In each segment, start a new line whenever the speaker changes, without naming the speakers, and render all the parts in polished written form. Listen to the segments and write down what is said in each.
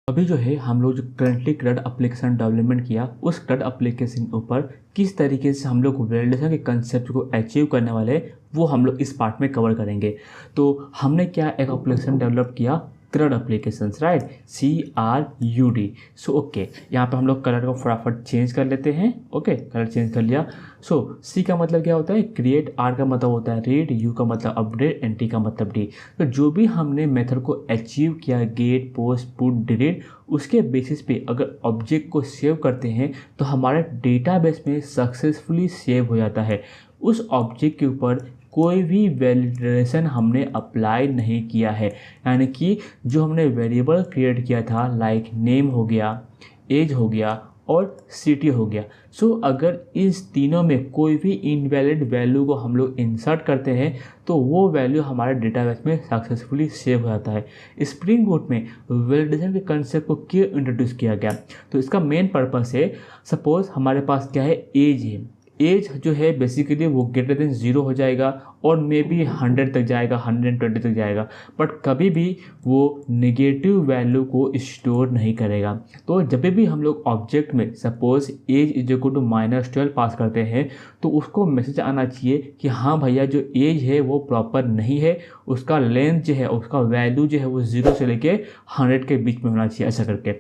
अभी जो है हम लोग जो करंटली CRUD एप्लीकेशन डेवलपमेंट किया उस CRUD एप्लीकेशन के ऊपर किस तरीके से हम लोग वैलिडेशन के कंसेप्ट को अचीव करने वाले हैं वो हम लोग इस पार्ट में कवर करेंगे। तो हमने क्या एक एप्लीकेशन डेवलप किया CRUD applications, right, CRUD। So okay, यहाँ पे हम लोग कलर को फटाफट चेंज कर लेते हैं। ओके, कलर चेंज कर लिया। सो C का मतलब क्या होता है क्रिएट, R का मतलब होता है रीड, U का मतलब अपडेट एंड T का मतलब डी। तो जो भी हमने मेथड को अचीव किया गेट, पोस्ट, पुट, डिलीट, उसके बेसिस पे अगर ऑब्जेक्ट को सेव करते हैं तो हमारे डेटाबेस में सक्सेसफुली सेव हो जाता है। उस ऑब्जेक्ट के ऊपर कोई भी वैलिडेशन हमने अप्लाई नहीं किया है, यानी कि जो हमने वेरिएबल क्रिएट किया था लाइक नेम हो गया, एज हो गया और सिटी हो गया। सो अगर इस तीनों में कोई भी इनवैलिड वैल्यू को हम लोग इंसर्ट करते हैं तो वो वैल्यू हमारे डेटाबेस में सक्सेसफुली सेव हो जाता है। स्प्रिंग बूट में वैलिडेशन के कंसेप्ट को क्यों इंट्रोड्यूस किया गया, तो इसका मेन पर्पस है, सपोज हमारे पास क्या है एज है, एज जो है बेसिकली वो ग्रेटर देन 0 हो जाएगा और मे बी 100 तक जाएगा, 120 तक जाएगा, बट कभी भी वो नेगेटिव वैल्यू को स्टोर नहीं करेगा। तो जब भी हम लोग ऑब्जेक्ट में suppose age is equal to -12 pass करते हैं तो उसको मैसेज आना चाहिए कि हाँ भैया जो एज है वो प्रॉपर नहीं है, उसका लेंथ जो है, उसका वैल्यू जो है वो 0 से लेके 100 के बीच में होना चाहिए, ऐसा करके।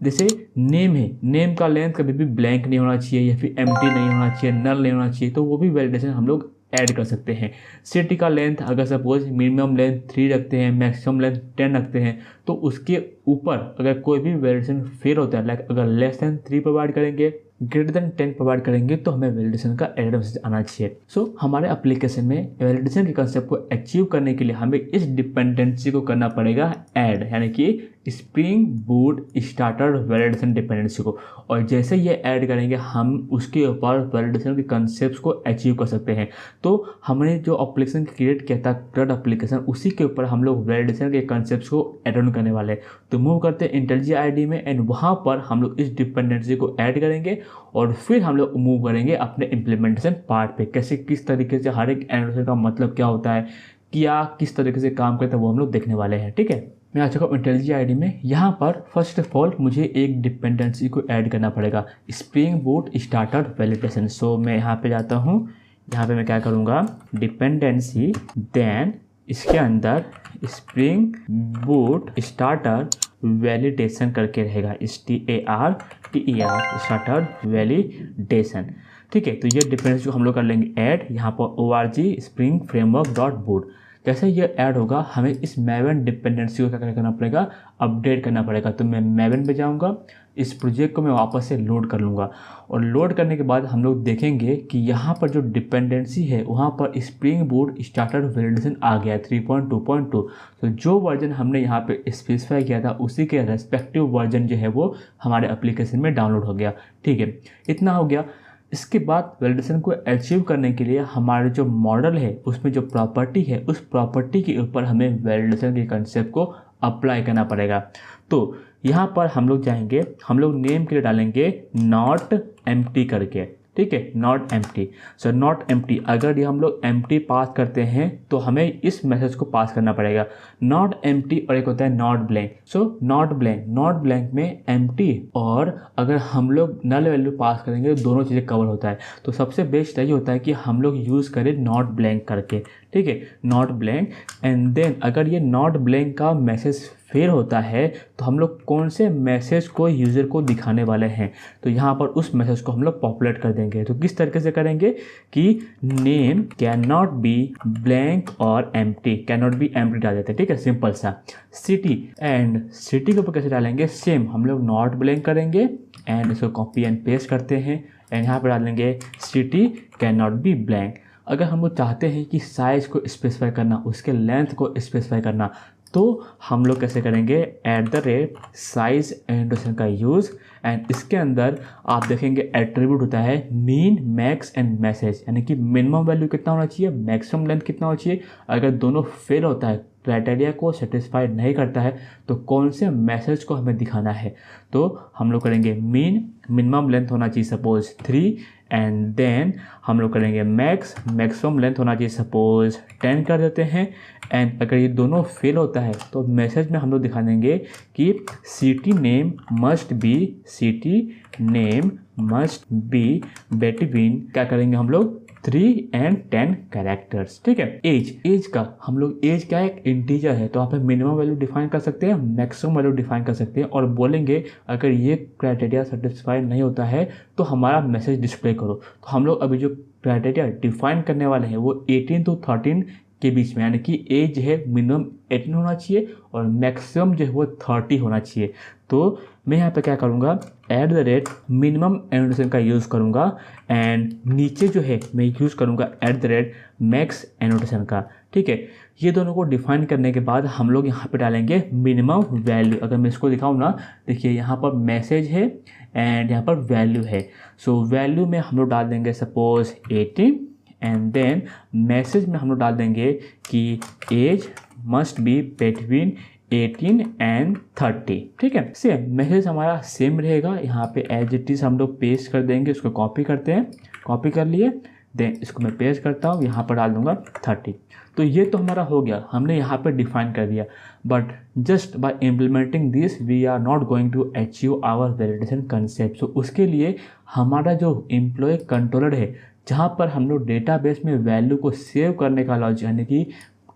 जैसे नेम है, नेम का लेंथ कभी भी ब्लैंक नहीं होना चाहिए या फिर एम्प्टी नहीं होना चाहिए, नल नहीं होना चाहिए, तो वो भी वैलिडेशन हम लोग ऐड कर सकते हैं। सिटी का लेंथ अगर सपोज मिनिमम लेंथ 3 रखते हैं, मैक्सिमम लेंथ 10 रखते हैं, तो उसके ऊपर अगर कोई भी वैलिडेशन फेल होता है, लाइक अगर लेस देन 3 प्रोवाइड करेंगे, ग्रेटर देन 10 प्रोवाइड करेंगे, तो हमें वैलिडेशन का एरर मैसेज आना चाहिए। सो हमारे एप्लीकेशन में वैलिडेशन के कंसेप्ट को अचीव करने के लिए हमें इस डिपेंडेंसी को करना पड़ेगा ऐड, यानी कि spring boot starter validation dependency को। और जैसे ये ऐड करेंगे हम उसके ऊपर वैलिडेशन के कंसेप्ट को अचीव कर सकते हैं। तो हमने जो एप्लीकेशन क्रिएट किया था CRUD एप्लीकेशन, उसी के ऊपर हम लोग वैलिडेशन के कंसेप्ट को ऐड ऑन करने वाले हैं। तो मूव करते हैं IntelliJ IDE में एंड वहाँ पर हम लोग इस डिपेंडेंसी को ऐड करेंगे और फिर हम लोग मूव करेंगे अपने इम्प्लीमेंटेशन पार्ट पे, कैसे किस तरीके से हर एक एनोटेशन का मतलब क्या होता है, क्या किस तरीके से काम करता है, वो हम लोग देखने वाले हैं। ठीक है, मैं आ चुका हूँ IntelliJ IDE में। यहाँ पर फर्स्ट ऑफ ऑल मुझे एक डिपेंडेंसी को ऐड करना पड़ेगा, स्प्रिंग बूट स्टार्टर वैलिडेशन। सो मैं यहाँ पे जाता हूँ, यहाँ पे मैं क्या करूँगा डिपेंडेंसी, देन इसके अंदर स्प्रिंग बूट स्टार्टर वैलिडेशन करके रहेगा, STARTER स्टार्टर वैलिडेशन। ठीक है, तो ये डिपेंडेंसी को हम लोग कर लेंगे ऐड यहाँ पर org spring framework dot boot. जैसे ये ऐड होगा हमें इस Maven डिपेंडेंसी को क्या करना पड़ेगा, अपडेट करना पड़ेगा। तो मैं Maven पे जाऊँगा, इस प्रोजेक्ट को मैं वापस से लोड कर लूँगा और लोड करने के बाद हम लोग देखेंगे कि यहाँ पर जो डिपेंडेंसी है वहाँ पर स्प्रिंग बूट स्टार्टर वैलिडेशन आ गया है 3.2.2। तो जो वर्जन हमने यहाँ पे स्पेसिफाई किया था उसी के रेस्पेक्टिव वर्जन जो है वो हमारे एप्लीकेशन में डाउनलोड हो गया। ठीक है, इतना हो गया। इसके बाद वैलिडेशन को अचीव करने के लिए हमारे जो मॉडल है उसमें जो प्रॉपर्टी है उस प्रॉपर्टी के ऊपर हमें वैलिडेशन के कंसेप्ट को अप्लाई करना पड़ेगा। तो यहाँ पर हम लोग जाएंगे, हम लोग नेम के लिए डालेंगे नॉट एम्प्टी करके। ठीक है, not empty. So not empty, अगर ये हम लोग एम्प्टी पास करते हैं तो हमें इस मैसेज को पास करना पड़ेगा, नॉट एम्प्टी, और एक होता है not blank. So not blank, not blank में एम्प्टी और अगर हम लोग नल वैल्यू पास करेंगे तो दोनों चीज़ें कवर होता है। तो सबसे बेस्ट यही होता है कि हम लोग यूज़ करें नॉट ब्लैंक करके। ठीक है, नॉट ब्लैंक, एंड देन अगर ये नॉट ब्लैंक का मैसेज फेल होता है तो हम लोग कौन से मैसेज को यूज़र को दिखाने वाले हैं, तो यहाँ पर उस मैसेज को हम लोग पॉपुलेट कर देंगे। तो किस तरीके से करेंगे कि name can not be blank और empty, can not be empty डाल देते हैं। ठीक है, सिंपल सा। सिटी, एंड सिटी के ऊपर कैसे डालेंगे, सेम हम लोग नॉट ब्लैंक करेंगे एंड इसको कॉपी एंड पेस्ट करते हैं एंड यहाँ पर डालेंगे city can not be blank. अगर हम लोग चाहते हैं कि साइज़ को स्पेसिफाई करना, उसके लेंथ को स्पेसिफाई करना, तो हम लोग कैसे करेंगे, @size एनोटेशन का यूज़, एंड इसके अंदर आप देखेंगे एट्रीब्यूट होता है मीन, मैक्स एंड मैसेज, यानी कि मिनिमम वैल्यू कितना होना चाहिए, मैक्सिमम लेंथ कितना होना चाहिए। अगर दोनों फेल होता है, क्राइटेरिया को सेटिस्फाई नहीं करता है, तो कौन से मैसेज को हमें दिखाना है, तो हम लोग करेंगे मीन, मिनिमम लेंथ होना चाहिए सपोज 3, एंड देन हम लोग करेंगे मैक्सिमम लेंथ होना चाहिए सपोज 10 कर देते हैं, एंड अगर ये दोनों फेल होता है तो मैसेज में हम लोग दिखा देंगे कि city name must be between, क्या करेंगे हम लोग, 3 and 10 कैरेक्टर्स। ठीक है। एज का हम लोग, एज क्या है, एक इंटीजर है, तो आप मिनिमम वैल्यू डिफाइन कर सकते हैं, मैक्सिमम वैल्यू डिफाइन कर सकते हैं और बोलेंगे अगर ये क्राइटेरिया सेटिस्फाई नहीं होता है तो हमारा मैसेज डिस्प्ले करो। तो हम लोग अभी जो क्राइटेरिया डिफाइन करने वाले हैं वो 18 to 13 के बीच में, यानी कि एज जो है मिनिमम 18 होना चाहिए और मैक्सिमम जो है वो 30 होना चाहिए। तो मैं यहाँ पे क्या करूँगा, @मिनिमम एनोटेशन का यूज़ करूँगा एंड नीचे जो है मैं यूज़ करूँगा @मैक्स एनोटेशन का। ठीक है। ये दोनों को डिफाइन करने के बाद हम लोग यहाँ पे डालेंगे मिनिमम वैल्यू। अगर मैं इसको दिखाऊँ ना, देखिए यहाँ पर मैसेज है एंड यहाँ पर वैल्यू है। सो वैल्यू में हम लोग डाल देंगे सपोज 18 एंड देन मैसेज में हम लोग डाल देंगे कि age must be between 18 and 30। ठीक है। सेम मैसेज हमारा सेम रहेगा, यहाँ पे एज इट इज हम लोग पेस्ट कर देंगे। इसको कॉपी करते हैं, कॉपी कर लिए, देन इसको मैं पेस्ट करता हूँ, यहाँ पर डाल दूंगा 30। तो ये तो हमारा हो गया, हमने यहाँ पे डिफाइन कर दिया। But just by implementing this we are not going to achieve our validation concept. So उसके लिए हमारा जो एम्प्लॉय कंट्रोलर है, जहाँ पर हम लोग डेटाबेस में वैल्यू को सेव करने का लॉजिक, यानी कि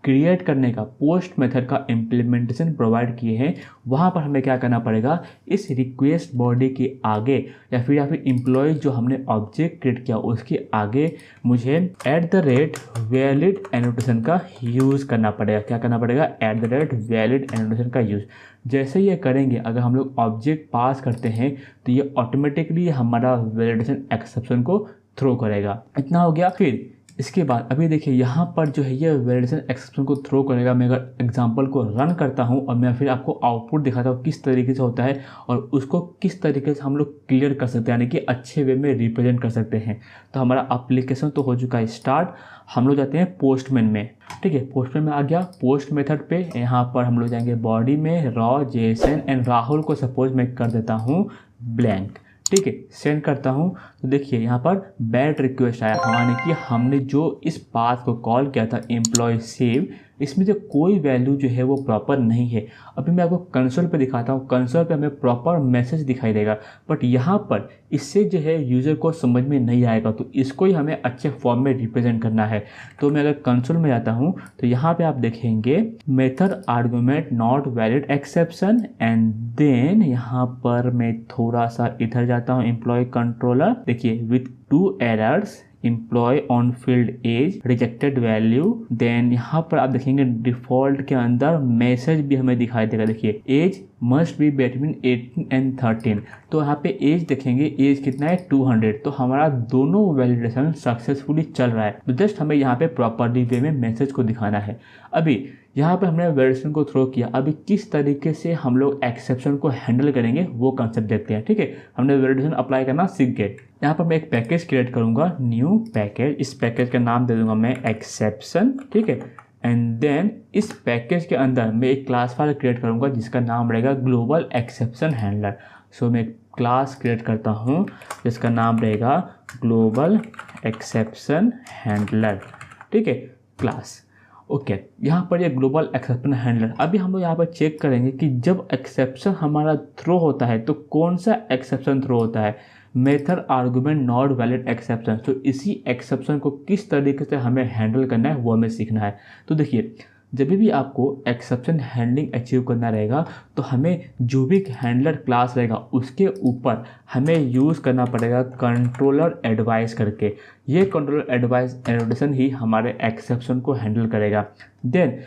क्रिएट करने का पोस्ट मेथड का इम्प्लीमेंटेशन प्रोवाइड किए हैं, वहाँ पर हमें क्या करना पड़ेगा, इस रिक्वेस्ट बॉडी के आगे या फिर एम्प्लॉय जो हमने ऑब्जेक्ट क्रिएट किया उसके आगे मुझे @वैलिड एनोटेशन का यूज़ करना पड़ेगा। क्या करना पड़ेगा, @वैलिड एनोटेशन का यूज़। जैसे ये करेंगे, अगर हम लोग ऑब्जेक्ट पास करते हैं तो ये ऑटोमेटिकली हमारा वैलिडेशन एक्सेप्शन को थ्रो करेगा। इतना हो गया। फिर इसके बाद अभी देखिए यहाँ पर जो है ये वैलिडेशन एक्सेप्शन को थ्रो करेगा। मैं अगर एग्जांपल को रन करता हूँ और मैं फिर आपको आउटपुट दिखाता हूँ किस तरीके से होता है और उसको किस तरीके से हम लोग क्लियर कर सकते हैं, यानी कि अच्छे वे में रिप्रेजेंट कर सकते हैं। तो हमारा एप्लीकेशन तो हो चुका है स्टार्ट। हम लोग जाते हैं पोस्टमैन में। ठीक है। पोस्टमैन में आ गया, पोस्ट मेथड पे यहाँ पर हम लोग जाएंगे बॉडी में रॉ जेसन एंड राहुल को सपोज मैं कर देता हूँ ब्लैंक। ठीक है। सेंड करता हूँ तो देखिए यहाँ पर बैड रिक्वेस्ट आया, यानी कि हमने जो इस पाथ को कॉल किया था एम्प्लॉय सेव, इसमें जो कोई वैल्यू जो है वो प्रॉपर नहीं है। अभी मैं आपको कंसोल पे दिखाता हूँ, कंसोल पे हमें प्रॉपर मैसेज दिखाई देगा, बट यहाँ पर इससे जो है यूज़र को समझ में नहीं आएगा। तो इसको ही हमें अच्छे फॉर्म में रिप्रेजेंट करना है। तो मैं अगर कंसोल में जाता हूँ तो यहाँ पे आप देखेंगे method argument not valid exception and then यहाँ पर मैं थोड़ा सा इधर जाता हूँ एम्प्लॉय कंट्रोलर। देखिए with 2 errors, employ on field age, rejected value. Then यहाँ पर आप देखेंगे डिफ़ॉल्ट के अंदर मैसेज भी हमें दिखाई देगा। देखिए age must be between 18 and 13। तो यहाँ पे एज देखेंगे, एज कितना है 200। तो हमारा दोनों वैलिडेशन सक्सेसफुली चल रहा है। तो जस्ट हमें यहाँ पे प्रॉपरली वे में मैसेज को दिखाना है। अभी यहाँ पे हमने वैलिडेशन को थ्रो किया, अभी किस तरीके से हम लोग एक्सेप्शन को हैंडल करेंगे वो कंसेप्ट देखते हैं। ठीक है। हमने वैलिडेशन अप्लाई करना सीख गए। यहाँ पर मैं एक पैकेज क्रिएट करूँगा, न्यू पैकेज। इस पैकेज का नाम दे दूंगा मैं एक्सेप्शन। ठीक है। एंड देन इस पैकेज के अंदर मैं एक क्लास फाइल क्रिएट करूँगा जिसका नाम रहेगा ग्लोबल एक्सेप्शन हैंडलर। सो मैं एक क्लास क्रिएट करता हूँ जिसका नाम रहेगा ग्लोबल एक्सेप्शन हैंडलर। ठीक है। Class okay. यहाँ पर ये ग्लोबल एक्सेप्शन हैंडलर। अभी हम लोग यहाँ पर चेक करेंगे कि जब एक्सेप्शन हमारा थ्रो होता है तो कौन सा एक्सेप्शन थ्रो होता है, method argument not valid exception. तो इसी एक्सेप्शन को किस तरीके से हमें हैंडल करना है वो हमें सीखना है। तो देखिए जब भी आपको एक्सेप्शन हैंडलिंग अचीव करना रहेगा तो हमें जो भी हैंडलर क्लास रहेगा उसके ऊपर हमें यूज़ करना पड़ेगा कंट्रोलर एडवाइस करके। ये कंट्रोलर एडवाइस एनोटेशन ही हमारे एक्सेप्शन को हैंडल करेगा। देन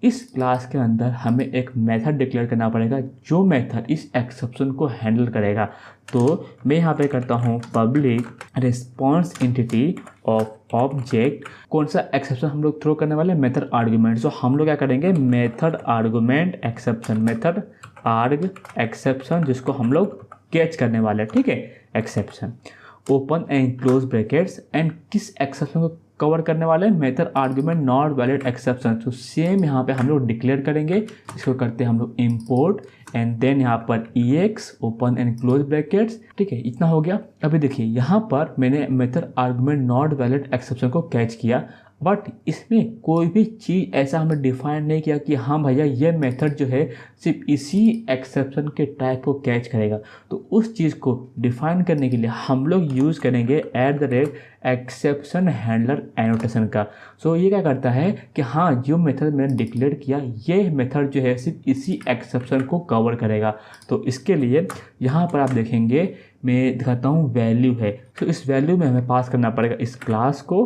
इस क्लास के अंदर हमें एक मेथड डिक्लेयर करना पड़ेगा जो मेथड इस एक्सेप्शन को हैंडल करेगा। तो मैं यहाँ पे करता हूँ public response entity of object. कौन सा एक्सेप्शन हम लोग थ्रो करने वाले, मेथड आर्गुमेंट। सो हम लोग क्या करेंगे, method argument exception, method arg exception, जिसको हम लोग कैच करने वाले। ठीक है। Exception open and close brackets and किस एक्सेप्शन को कवर करने वाले, method argument not valid exception. तो सेम यहाँ पे हम लोग डिक्लेयर करेंगे। इसको करते हैं हम लोग इंपोर्ट एंड देन यहाँ पर EX open and close brackets. ठीक है। इतना हो गया। अभी देखिए यहाँ पर मैंने method argument not valid exception को कैच किया। बट इसमें कोई भी चीज़ ऐसा हमें डिफाइन नहीं किया कि हाँ भैया ये मेथड जो है सिर्फ इसी एक्सेप्शन के टाइप को कैच करेगा। तो उस चीज़ को डिफाइन करने के लिए हम लोग यूज़ करेंगे एक्सेप्शन हैंडलर एनोटेशन का। सो ये क्या करता है कि हाँ जो मेथड मैंने डिक्लेयर किया ये मेथड जो है सिर्फ इसी एक्सेप्शन को कवर करेगा। तो इसके लिए यहाँ पर आप देखेंगे मैं दिखाता हूँ वैल्यू है, तो इस वैल्यू में हमें पास करना पड़ेगा इस क्लास को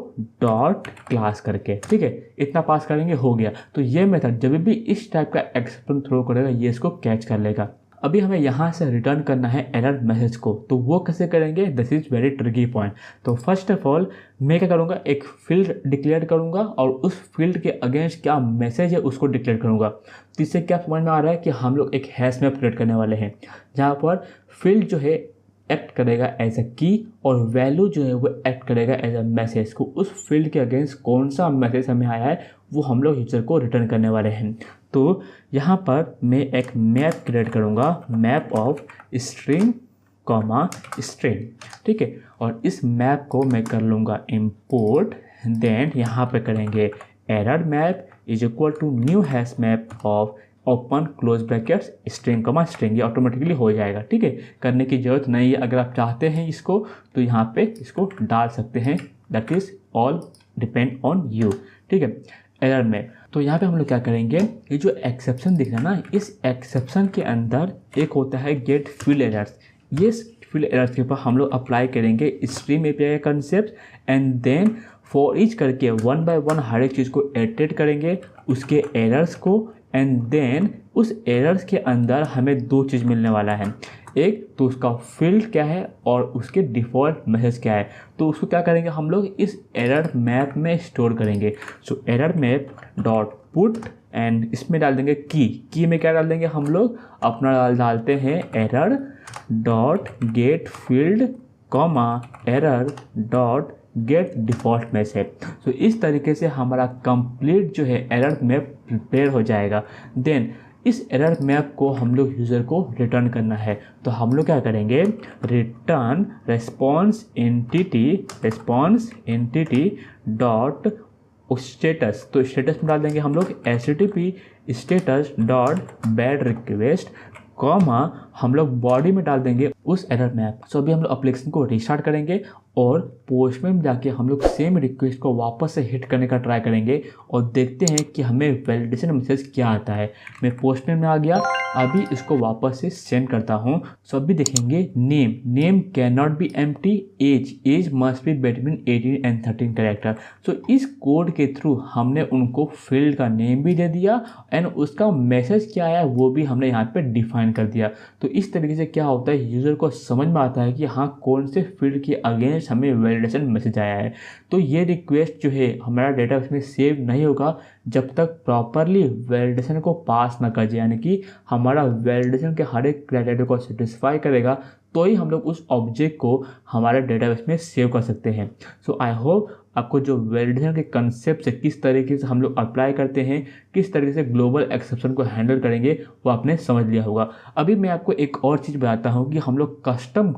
डॉट क्लास करके, ठीक है। इतना पास करेंगे हो गया। तो ये मेथड जब भी इस टाइप का एक्सेप्शन थ्रो करेगा ये इसको कैच कर लेगा। अभी हमें यहाँ से रिटर्न करना है एरर मैसेज को, तो वो कैसे करेंगे, this is very tricky point. तो फर्स्ट ऑफ ऑल मैं क्या करूँगा, एक फील्ड डिक्लेयर करूँगा और उस फील्ड के अगेंस्ट क्या मैसेज है उसको डिक्लेयर करूँगा। तो इससे क्या समझ में आ रहा है कि हम लोग एक हैश मैप क्रिएट करने वाले हैं जहाँ पर फील्ड जो है एक्ट करेगा एज अ की और वैल्यू जो है वो एक्ट करेगा एज अ मैसेज को। उस फील्ड के अगेंस्ट कौन सा मैसेज हमें आया है वो हम लोग यूजर को रिटर्न करने वाले हैं। तो यहाँ पर मैं एक मैप क्रिएट करूँगा, map of string comma string, ठीक है। और इस मैप को मैं कर लूँगा इम्पोर्ट, देन यहाँ पे करेंगे error map is equal to new hash map of open close brackets string comma string. ये ऑटोमेटिकली हो जाएगा, ठीक है, करने की ज़रूरत नहीं है। अगर आप चाहते हैं इसको तो यहाँ पे इसको डाल सकते हैं, that is all depend on you, ठीक है। एरर में तो यहाँ पे हम लोग क्या करेंगे, ये जो एक्सेप्शन दिख रहा है ना, इस एक्सेप्शन के अंदर एक होता है गेट फील्ड एरर्स। ये फील्ड एरर्स के ऊपर हम लोग अप्लाई करेंगे स्ट्रीम एपीआई का concept and then for each करके वन बाय वन हर एक चीज़ को एडिट करेंगे, उसके एरर्स को, एंड देन उस एरर्स के अंदर हमें दो चीज़ मिलने वाला है, एक तो उसका फील्ड क्या है और उसके डिफ़ॉल्ट मैसेज क्या है। तो उसको क्या करेंगे हम लोग इस एरर मैप में स्टोर करेंगे। So error map dot put and इसमें डाल देंगे की में क्या डाल देंगे हम लोग अपना डालते हैं error dot gate field comma error dot gate default message. तो इस तरीके से हमारा कंप्लीट जो है एरर मैप प्रिपेयर हो जाएगा। देन इस एरर मैप को हम लोग यूज़र को रिटर्न करना है। तो हम लोग क्या करेंगे, return response entity dot status. तो स्टेटस में डाल देंगे हम लोग HTTP status dot bad request comma हम लोग बॉडी में डाल देंगे उस एरर मैप। सो अभी हम लोग एप्लीकेशन को रिस्टार्ट करेंगे और पोस्टमैन में जाके हम लोग सेम रिक्वेस्ट को वापस से हिट करने का ट्राई करेंगे और देखते हैं कि हमें वैलिडेशन मैसेज क्या आता है। मैं पोस्टमैन में आ गया, अभी इसको वापस से सेंड करता हूँ। सो अभी देखेंगे name can not be empty, age must be between 18 and 13 character. So इस कोड के थ्रू हमने उनको फील्ड का नेम भी दे दिया एंड उसका मैसेज क्या आया वो भी हमने यहाँ पे डिफाइन कर दिया। तो इस तरीके से क्या होता है, यूज़र को समझ में आता है कि हाँ कौन से फील्ड के अगेंस्ट हमें वैलिडेशन मैसेज आया है। तो ये रिक्वेस्ट जो है हमारा डेटाबेस में सेव नहीं होगा जब तक प्रॉपरली वैलिडेशन को पास ना कर जाए, यानी कि हमारा वैलिडेशन के हर एक क्राइटेरिया को सेटिस्फाई करेगा तो ही हम लोग उस ऑब्जेक्ट को हमारे डेटाबेस में सेव कर सकते हैं। सो आई होप आपको जो वैलिडेशन के कंसेप्ट से किस तरीके से हम लोग अप्लाई करते हैं, किस तरीके से ग्लोबल एक्सेप्शन को हैंडल करेंगे वो आपने समझ लिया होगा। अभी मैं आपको एक और चीज़ बताता हूँ कि हम लोग कस्टम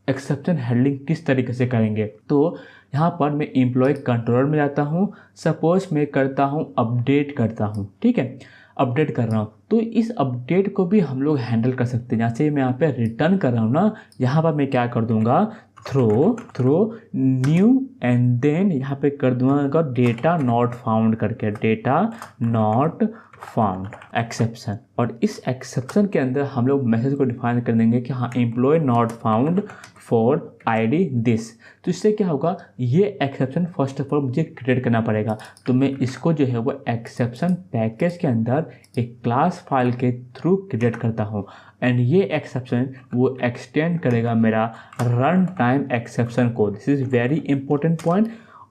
एक्सेप्शन हैंडलिंग किस तरीके से करेंगे। तो यहाँ पर मैं एम्प्लॉय कंट्रोलर में जाता हूँ, सपोज मैं करता हूँ अपडेट करता हूँ, ठीक है, अपडेट कर रहा हूँ। तो इस अपडेट को भी हम लोग हैंडल कर सकते हैं। जैसे मैं यहाँ पे रिटर्न कर रहा हूँ ना, यहाँ पर मैं क्या कर दूँगा, थ्रो न्यू एंड देन यहाँ पे कर दूँगा डेटा नॉट फाउंड करके, डेटा नॉट फाउंड एक्सेप्शन। और इस एक्सेप्शन के अंदर हम लोग मैसेज को डिफाइन कर देंगे कि हाँ employ not found for ID this. तो इससे क्या होगा, ये एक्सेप्शन फर्स्ट ऑफ ऑल मुझे क्रिएट करना पड़ेगा। तो मैं इसको जो है वो एक्सेप्शन पैकेज के अंदर एक क्लास फाइल के थ्रू क्रिएट करता हूँ एंड ये एक्सेप्शन वो एक्सटेंड करेगा मेरा रन टाइम एक्सेप्शन को। This is very important point,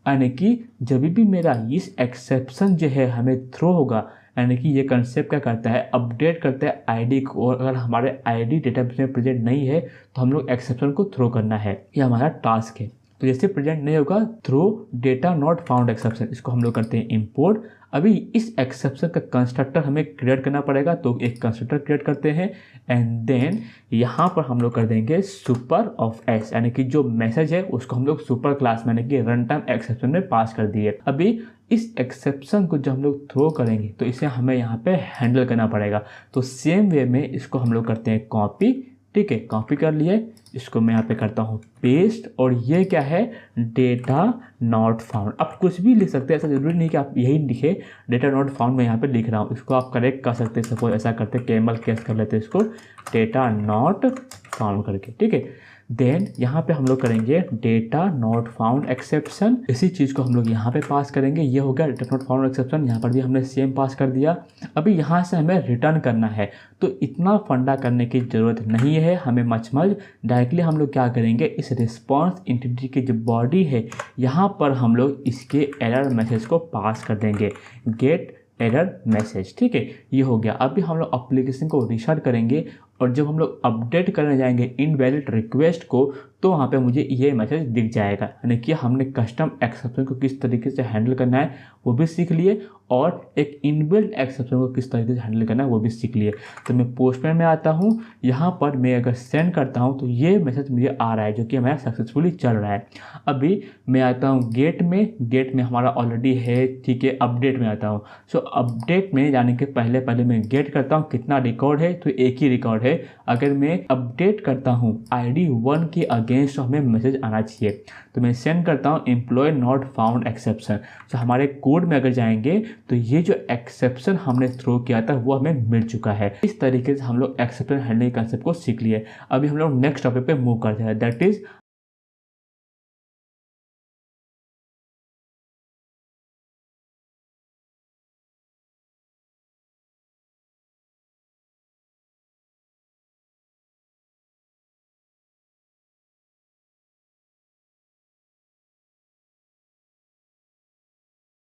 यानी कि जब भी मेरा इस एक्सेप्शन जो है हमें थ्रो होगा, यानी कि ये कंसेप्ट क्या करता है, अपडेट करता है आईडी को, और अगर हमारे आईडी डेटाबेस में प्रेजेंट नहीं है तो हम लोग एक्सेप्शन को थ्रो करना है, ये हमारा टास्क है। तो जैसे प्रेजेंट नहीं होगा, throw data not found exception, इसको हम लोग करते हैं इंपोर्ट। अभी इस एक्सेप्शन का कंस्ट्रक्टर हमें क्रिएट करना पड़ेगा, तो एक कंस्ट्रक्टर क्रिएट करते हैं एंड देन यहाँ पर हम लोग कर देंगे सुपर ऑफ एस, यानी कि जो मैसेज है उसको हम लोग सुपर क्लास में यानी कि रन टाइम एक्सेप्शन में पास कर दिए। अभी इस एक्सेप्शन को जब हम लोग थ्रो करेंगे तो इसे हमें यहाँ पे हैंडल करना पड़ेगा। तो सेम वे में इसको हम लोग करते हैं कॉपी, ठीक है, कॉपी कर लिए, इसको मैं यहाँ पे करता हूँ पेस्ट, और ये क्या है, डेटा नॉट फाउंड। आप कुछ भी लिख सकते हैं, ऐसा जरूरी नहीं कि आप यही लिखे, डेटा नॉट फाउंड मैं यहाँ पे लिख रहा हूँ, इसको आप करेक्ट कर सकते हैं। सपोज ऐसा करते कैमल केस कर लेते हैं इसको डेटा नॉट फाउंड करके, ठीक है। देन यहाँ पे हम लोग करेंगे डेटा नॉट फाउंड एक्सेप्शन, इसी चीज़ को हम लोग यहाँ पे पास करेंगे। ये हो गया डेटा नॉट फाउंड एक्सेप्शन, यहाँ पर भी हमने सेम पास कर दिया। अभी यहाँ से हमें रिटर्न करना है, तो इतना फंडा करने की ज़रूरत नहीं है हमें मचमल। डायरेक्टली हम लोग क्या करेंगे, इस रिस्पॉन्स इंटिटी की जो बॉडी है यहाँ पर हम लोग इसके एरर मैसेज को पास कर देंगे, गेट एरर मैसेज, ठीक है। ये हो गया। अभी हम लोग एप्लीकेशन को रिस्टार्ट करेंगे और जब हम लोग अपडेट करने जाएंगे इनवैलिड रिक्वेस्ट को, तो वहाँ पे मुझे ये मैसेज दिख जाएगा, यानी कि हमने कस्टम एक्सेप्शन को किस तरीके से हैंडल करना है वो भी सीख लिए, और एक इनबिल्ट एक्सेप्शन को किस तरीके से हैंडल करना है वो भी सीख लिए। तो मैं पोस्टमैन में आता हूँ, यहाँ पर मैं अगर सेंड करता हूँ तो ये मैसेज मुझे आ रहा है जो कि हमारा सक्सेसफुली चल रहा है। अभी मैं आता हूँ गेट में हमारा ऑलरेडी है, ठीक है। अपडेट में आता हूँ, सो अपडेट में जाने के पहले मैं गेट करता हूँ कितना रिकॉर्ड है, तो एक ही रिकॉर्ड है। अगर मैं अपडेट करता हूँ ID 1 के अगेंस्ट हमें मैसेज आना चाहिए, तो मैं सेंड करता हूँ एम्प्लॉय नॉट फाउंड एक्सेप्शन। तो हमारे कोड में अगर जाएंगे तो ये जो एक्सेप्शन हमने थ्रो किया था वो हमें मिल चुका है। इस तरीके से हम लोग एक्सेप्शन हैंडलिंग कंसेप्ट को सीख लिए। अभी हम लोग नेक्स्ट टॉपिक पे मूव करते हैं, दैट इज